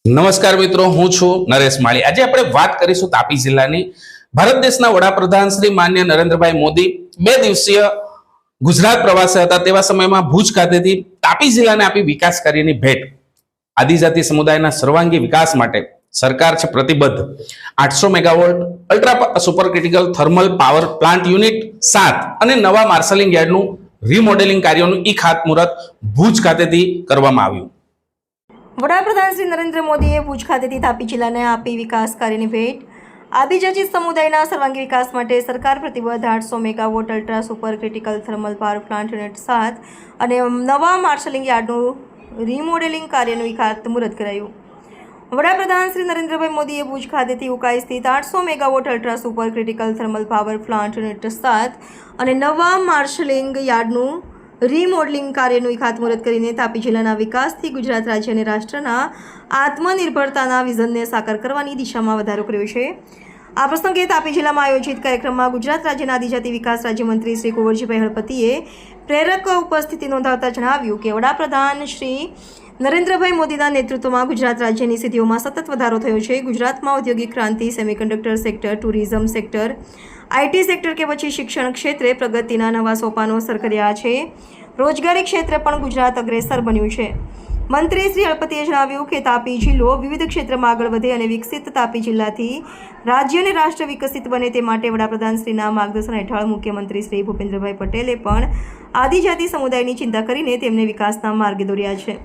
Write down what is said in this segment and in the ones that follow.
નમસ્કાર મિત્રો, હું છું નરેશ માળી। આજે આપણે વાત કરીશું તાપી જિલ્લાની। ભારત દેશના વડાપ્રધાન શ્રી માન્ય નરેન્દ્રભાઈ મોદી 2 દિવસીય ગુજરાત પ્રવાસે હતા। તેવા સમયમાં ભુજ ખાતેથી તાપી જિલ્લાને આપી વિકાસ કાર્યની ભેટ। આદિજાતિ સમુદાયના સર્વાંગી વિકાસ માટે સરકાર છે પ્રતિબદ્ધ। 800 megawatt ultra super critical thermal power plant unit 7 અને નવા માર્શલિંગ યાર્ડનું રીમોડેલિંગ કાર્યનું ખાતમુહૂર્ત ભુજ ખાતેથી કરવામાં આવ્યું। વડાપ્રધાન શ્રી નરેન્દ્ર મોદીએ ભુજ ખાતેથી તાપી જિલ્લાને આપી વિકાસ કાર્યની ભેટ। આદિજાતિ સમુદાયના સર્વાંગી વિકાસ માટે સરકાર પ્રતિબદ્ધ। 800 megawatt ultra super critical thermal power plant unit 7 અને નવા માર્શલિંગ યાર્ડનું રીમોડેલિંગ કાર્યનું ખાતમુહૂર્ત કરાયું। વડાપ્રધાન શ્રી નરેન્દ્રભાઈ મોદીએ ભુજ ખાતેથી ઉકાઈ સ્થિત 800 megawatt ultra super critical thermal power plant unit 7 અને નવા માર્શલિંગ યાર્ડનું રીમોડલિંગ કાર્યનું ખાતમુહૂર્ત કરીને તાપી જિલ્લાના વિકાસથી ગુજરાત રાજ્ય અને રાષ્ટ્રના આત્મનિર્ભરતાના વિઝનને સાકાર કરવાની દિશામાં વધારો કર્યો છે। આ પ્રસંગે તાપી જિલ્લામાં આયોજિત કાર્યક્રમમાં ગુજરાત રાજ્યના આદિજાતિ વિકાસ રાજ્યમંત્રી શ્રી કુંવરજીભાઈ હળપતિએ પ્રેરક ઉપસ્થિતિ નોંધાવતા જણાવ્યું કે વડાપ્રધાન શ્રી નરેન્દ્રભાઈ મોદીના નેતૃત્વમાં ગુજરાત રાજ્યની સિદ્ધિઓમાં સતત વધારો થયો છે। ગુજરાતમાં ઔદ્યોગિક ક્રાંતિ, semiconductor sector, tourism sector, IT sector કે પછી શિક્ષણ ક્ષેત્રે પ્રગતિના નવા સોપાનો સર કર્યા છે। રોજગારી ક્ષેત્રે પણ ગુજરાત અગ્રેસર બન્યું છે। મંત્રી શ્રી હળપતિએ જણાવ્યું કે તાપી જિલ્લો વિવિધ ક્ષેત્રમાં આગળ વધે અને વિકસિત તાપી જિલ્લાથી રાજ્ય અને રાષ્ટ્ર વિકસિત બને તે માટે વડાપ્રધાન શ્રીના માર્ગદર્શન હેઠળ મુખ્યમંત્રી શ્રી ભૂપેન્દ્રભાઈ પટેલે પણ આદિજાતિ સમુદાયની ચિંતા કરીને તેમને વિકાસના માર્ગે દોર્યા છે।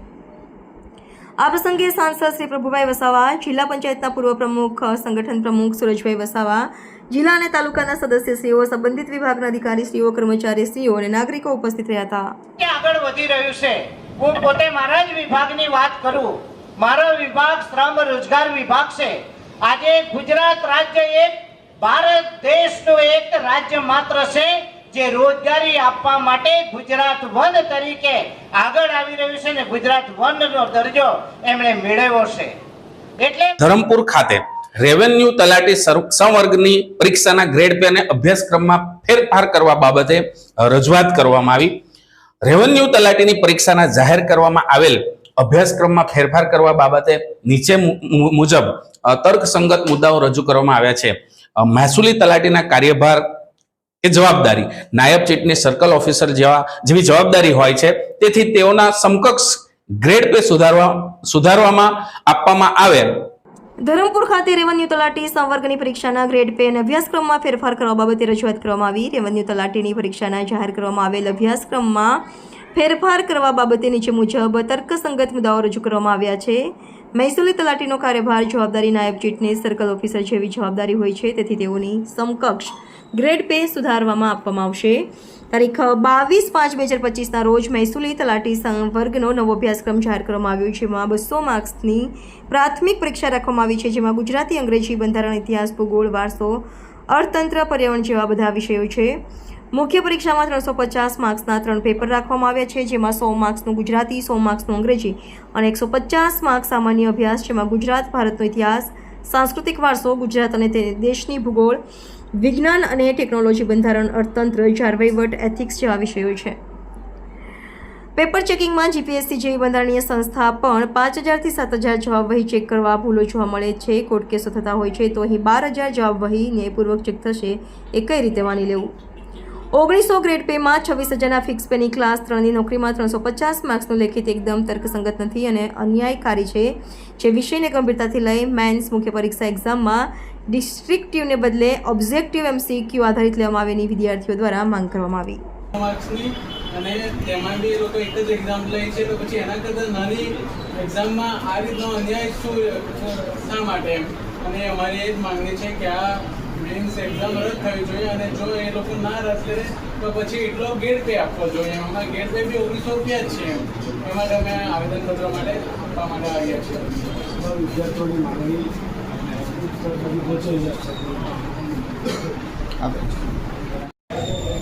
આ પ્રસંગે સાંસદ શ્રી પ્રભુભાઈ વસાવા, જિલ્લા પંચાયતના પૂર્વ પ્રમુખ, સંગઠન પ્રમુખ સુરજભાઈ વસાવા, જિલ્લા અને તાલુકાના સદસ્યશ્રીઓ, સંબંધિત વિભાગના અધિકારીશ્રીઓ, કર્મચારીશ્રીઓ અને નાગરિકો ઉપસ્થિત રહ્યા હતા। આગળ વધી રહ્યું છે। હું પોતે મારા જ વિભાગની વાત કરું, મારો વિભાગ શ્રમ રોજગાર વિભાગ છે। આજે ગુજરાત રાજ્ય એક ભારત દેશનું એક રાજ્ય માત્ર છે જે રોજગારી આપવા માટે ગુજરાત વન તરીકે આગળ આવી રહ્યું છે ને ગુજરાત વનનો દરજ્જો એમણે મેળવ્યો છે। એટલે ધરમપુર ખાતે રેવન્યુ તલાટી સંવર્ગની પરીક્ષાના ગ્રેડ પે અને અભ્યાસક્રમમાં ફેરફાર કરવા બાબતે રજૂઆત કરવામાં આવી। રેવન્યુ તલાટીની પરીક્ષાના જાહેર કરવામાં આવેલ અભ્યાસક્રમમાં ફેરફાર કરવા બાબતે નીચે મુજબ તર્કસંગત મુદ્દાઓ રજૂ કરવામાં આવ્યા છે। મહેસૂલી તલાટીના કાર્યભાર એ જવાબદારી નાયબ ચીટની સર્કલ ઓફિસર જેવી જવાબદારી હોય છે, તેથી તેઓના સમકક્ષ ગ્રેડ પે સુધારવામાં આપવામાં આવે। ધરમપુર ખાતે રેવન્યુ તલાટી સંવર્ગની પરીક્ષાના ગ્રેડ પે અને અભ્યાસક્રમમાં ફેરફાર કરવા બાબતે રજૂઆત કરવામાં આવી। રેવન્યુ તલાટીની પરીક્ષાના જાહેર કરવામાં આવેલ અભ્યાસક્રમમાં ફેરફાર કરવા બાબતે નીચે મુજબ તર્કસંગત મુદ્દાઓ રજૂ કરવામાં આવ્યા છે। મહેસૂલી તલાટીનો કાર્યભાર જવાબદારી નાયબ ચીટની સર્કલ ઓફિસર જેવી જવાબદારી હોય છે, તેથી તેઓની સમકક્ષ ગ્રેડ પે સુધારવામાં આપવામાં આવશે। તારીખ 22/5/2025ના રોજ મહેસૂલી તલાટી સંવર્ગનો નવો અભ્યાસક્રમ જાહેર કરવામાં આવ્યો, જેમાં 200 માર્ક્સની પ્રાથમિક પરીક્ષા રાખવામાં આવી છે, જેમાં ગુજરાતી, અંગ્રેજી, બંધારણ, ઇતિહાસ, ભૂગોળ, વારસો, અર્થતંત્ર, પર્યાવરણ જેવા બધા વિષયો છે। મુખ્ય પરીક્ષામાં 350 માર્ક્સના 3 પેપર રાખવામાં આવ્યા છે, જેમાં 100 માર્ક્સનું ગુજરાતી, 100 માર્ક્સનું અંગ્રેજી અને 150 માર્ક્સ સામાન્ય અભ્યાસ, જેમાં ગુજરાત, ભારતનો ઇતિહાસ, સાંસ્કૃતિક વારસો, ગુજરાત અને દેશની ભૂગોળ, વિજ્ઞાન અને ટેકનોલોજી, બંધારણ, અર્થતંત્ર, જાળવહીવટ, એથિક્સ જેવા વિષયો છે। પેપર ચેકિંગમાં જીપીએસસી જેવી બંધારણીય સંસ્થા પણ 5000 થી 7000 જવાબવહી ચેક કરવા ભૂલો જોવા મળે છે। કોર્ટ કેસો થતા હોય છે, તો અહીં 12000 જવાબવહી ન્યાયપૂર્વક ચેક થશે, એ કઈ રીતે માની લેવું? 1900 ગ્રેડ પેમાં 26000ના ફિક્સ પેની ક્લાસ 3ની નોકરીમાં 350 માર્ક્સનું લેખિત એકદમ તર્કસંગત નથી અને અન્યાયકારી છે, જે વિષયને ગંભીરતાથી લઈ મેન્સ મુખ્ય પરીક્ષા એક્ઝામમાં ડિસ્ટ્રિક્ટિવને બદલે ઓબ્જેક્ટિવ MCQ આધારિત લેવામાં આવેલી વિદ્યાર્થીઓ દ્વારા માંગ કરવામાં આવી। માર્ક્સની અને તેમાં બી લોકો એક જ એક્ઝામ લે છે, તો પછી એના કરતાં નાની એક્ઝામમાં આ રીતનો અન્યાય શા માટે એમ? અને અમારી એ જ માંગણી છે કે આ મેન્સ એક્ઝામ રદ થવી જોઈએ અને જો એ લોકો ના રદ કરે તો પછી એટલો ગેડ પે આપવો જોઈએ। અમારા ગેડ પે બી 1900 રૂપિયા જ છે, એ માટે અમે આવેદનપત્ર માટે આપવા માટે આવ્યા છીએ। વિદ્યાર્થીઓની માંગણી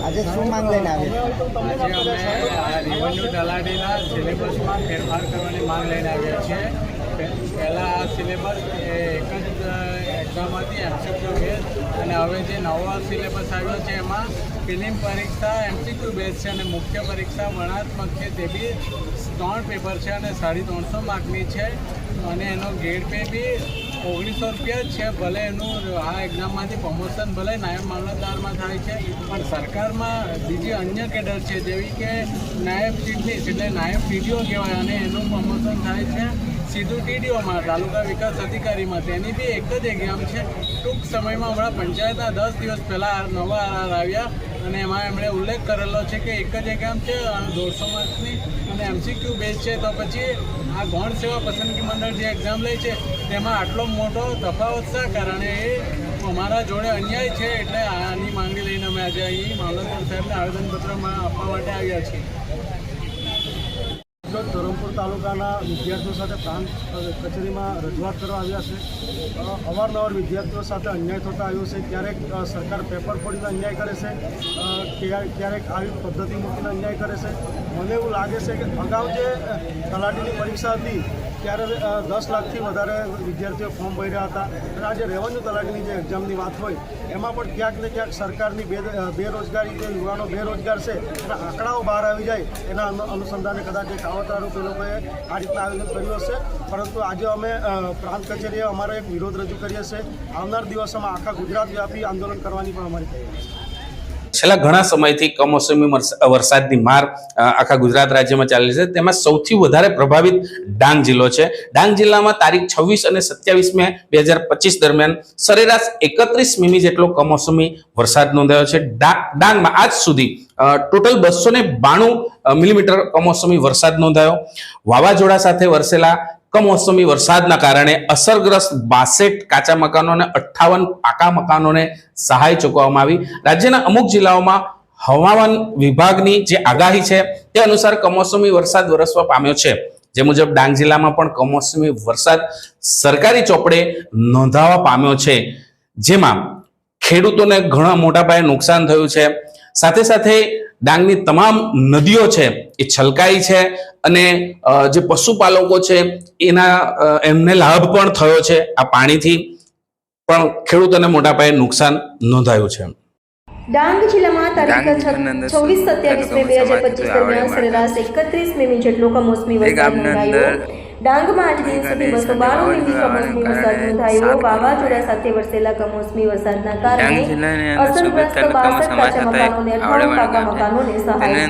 આજે શું માંગ લઈને આવ્યા? આજે અમે રેવન્યુ તલાટીના સિલેબસમાં ફેરફાર કરવાની માંગ લઈને આવ્યા છીએ। પહેલાં આ સિલેબસ એક જ એક્ઝામ હતી MCQ બેઝ, અને હવે જે નવો સિલેબસ આવ્યો છે એમાં પ્રિલિમ પરીક્ષા MCQ બેઝ છે અને મુખ્ય પરીક્ષા વર્ણનાત્મક છે, તે બી 3 પેપર છે અને 350 માર્કની છે અને એનો ગ્રેડ પે બી 1900 રૂપિયા જ છે. ભલે એનું આ એક્ઝામમાંથી પ્રમોશન ભલે નાયબ મામલતદારમાં થાય છે, પણ સરકારમાં બીજી અન્ય કેડર છે જેવી કે નાયબ ચીફનીસ એટલે નાયબ TDO કહેવાય અને એનું પ્રમોશન થાય છે સીધું TDOમાં, તાલુકા વિકાસ અધિકારીમાં. તેની બી એક જ એક્ઝામ છે. ટૂંક સમયમાં હમણાં પંચાયતના 10 દિવસ પહેલાં નવા RR આવ્યા અને એમાં એમણે ઉલ્લેખ કરેલો છે કે એક જ એક્ઝામ છે 200 માર્ક્સની અને MCQ બેઝ છે. તો પછી આ ગૌણ સેવા પસંદગી મંડળ જે એક્ઝામ લે છે તેમાં આટલો મોટો તફાવત શા કારણે? એ અમારા જોડે અન્યાય છે. એટલે આની માંગણી લઈને અમે આજે અહીં મામલતદાર સાહેબને આવેદનપત્રમાં આપવા માટે આવ્યા છીએ. ધરમપુર તાલુકાના વિદ્યાર્થીઓ સાથે પ્રાંત કચેરીમાં રજૂઆત કરવા આવ્યા છે. અવારનવાર વિદ્યાર્થીઓ સાથે અન્યાય થતો આવ્યો છે. ક્યારેક સરકાર પેપર ફોડીને અન્યાય કરે છે, ક્યારેક આવી પદ્ધતિ મૂકીને અન્યાય કરે છે. મને એવું લાગે છે કે અગાઉ જે તલાટીની પરીક્ષા હતી ત્યારે 10 લાખથી વધારે વિદ્યાર્થીઓ ફોર્મ ભર્યા હતા અને આજે રેવન્યુ તલાટીની જે એક્ઝામની વાત હોય એમાં પણ ક્યાંક ને ક્યાંક સરકારની બેરોજગારી, જે યુવાનો બેરોજગાર છે એના આંકડાઓ બહાર આવી જાય એના અનુસંધાને કદાચ એક આવતારું તે લોકોએ આ રીતના આયોજન કર્યું હશે. પરંતુ આજે અમે પ્રાંત કચેરીએ અમારો એક વિરોધ રજૂ કરીએ છીએ. આવનાર દિવસોમાં આખા ગુજરાત વ્યાપી આંદોલન કરવાની પણ અમારી તૈયારી છે. છેલ્લા ઘણા સમયથી કમોસમી વરસાદની માર આખા ગુજરાત રાજ્યમાં ચાલી છે. તેમાં સૌથી વધારે પ્રભાવિત ડાંગ જિલ્લો છે. ડાંગ જિલ્લામાં તારીખ 26 અને 27 મે 2025 દરમિયાન સરેરાશ 31 મીમી જેટલો કમોસમી વરસાદ નોંધાયો છે. ડાંગમાં આજ સુધી ટોટલ 292 મિલીમીટર કમોસમી વરસાદ નોંધાયો. વાવાઝોડા સાથે વરસેલા કમોસમી વરસાદના કારણે અસરગ્રસ્ત 62 કાચા મકાનો અને 58 પાકા મકાનોને સહાય ચૂકવવામાં આવી. રાજ્યના અમુક જિલ્લાઓમાં હવામાન વિભાગની જે આગાહી છે તે અનુસાર કમોસમી વરસાદ વરસવા પામ્યો છે. જે મુજબ ડાંગ જિલ્લામાં પણ કમોસમી વરસાદ સરકારી ચોપડે નોંધાવા પામ્યો છે, જેમાં ખેડૂતોને ઘણા મોટા પાયે નુકસાન થયું છે. સાથે સાથે ડાંગની તમામ નદીઓ છે એ છલકાઈ છે અને જે પશુપાલકો છે એમને લાભ પણ થયો છે. આ પાણીથી પણ ખેડૂતોને મોટા પાયે નુકસાન નોંધાયું છે. ડાંગ જિલ્લામાં તારીખ 26-27 મે 2025 દરમિયાન સરેરાશ 31 મીમી જેટલો કમોસમી વરસાદ નોંધાયો. ડાંગમાં આજ દિન સુધી 292 મીમી કમોસમી વરસાદ નોંધાયો. વાવાઝોડા સાથે વરસેલા કમોસમી વરસાદના કારણે અસરગ્રસ્ત 62 કાચા મકાનોને 58 પાકા મકાનોને સહાય.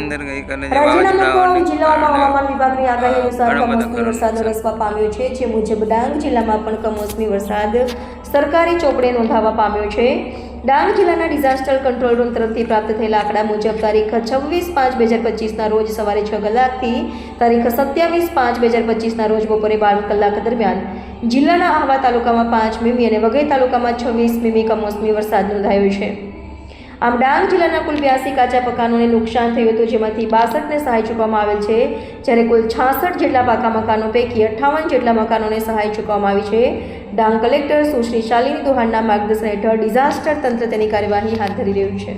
રાજ્યના તમામ જિલ્લાઓમાં હવામાન વિભાગની આગાહી અનુસાર કમોસમી વરસાદ વરસવા પામ્યો છે. જે મુજબ ડાંગ જિલ્લામાં પણ કમોસમી વરસાદ સરકારી ચોપડે નોંધાવા પામ્યો છે. ડાંગ જિલ્લાના ડિઝાસ્ટર કંટ્રોલ રૂમ તરફથી પ્રાપ્ત થયેલા આંકડા મુજબ તારીખ 26/5/2025 રોજ સવારે 6 કલાકથી તારીખ 27/5/2025 રોજ બપોરે 12 કલાક દરમિયાન જિલ્લાના આહવા તાલુકામાં 5 મીમી અને વઘઈ તાલુકામાં 26 મીમી કમોસમી વરસાદ નોંધાયો છે. આમ ડાંગ જિલ્લાના કુલ 82 કાચા મકાનોને નુકસાન થયું હતું, જેમાંથી 62ને સહાય ચૂકવવામાં આવેલ છે, જ્યારે કુલ 66 જેટલા પાકા મકાનો પૈકી 58 જેટલા મકાનોને સહાય ચૂકવવામાં આવી છે. ડાંગ કલેક્ટર સુશ્રી શાલિની દોહાણના માર્ગદર્શન હેઠળ ડિઝાસ્ટર તંત્ર તેની કાર્યવાહી હાથ ધરી રહ્યું છે.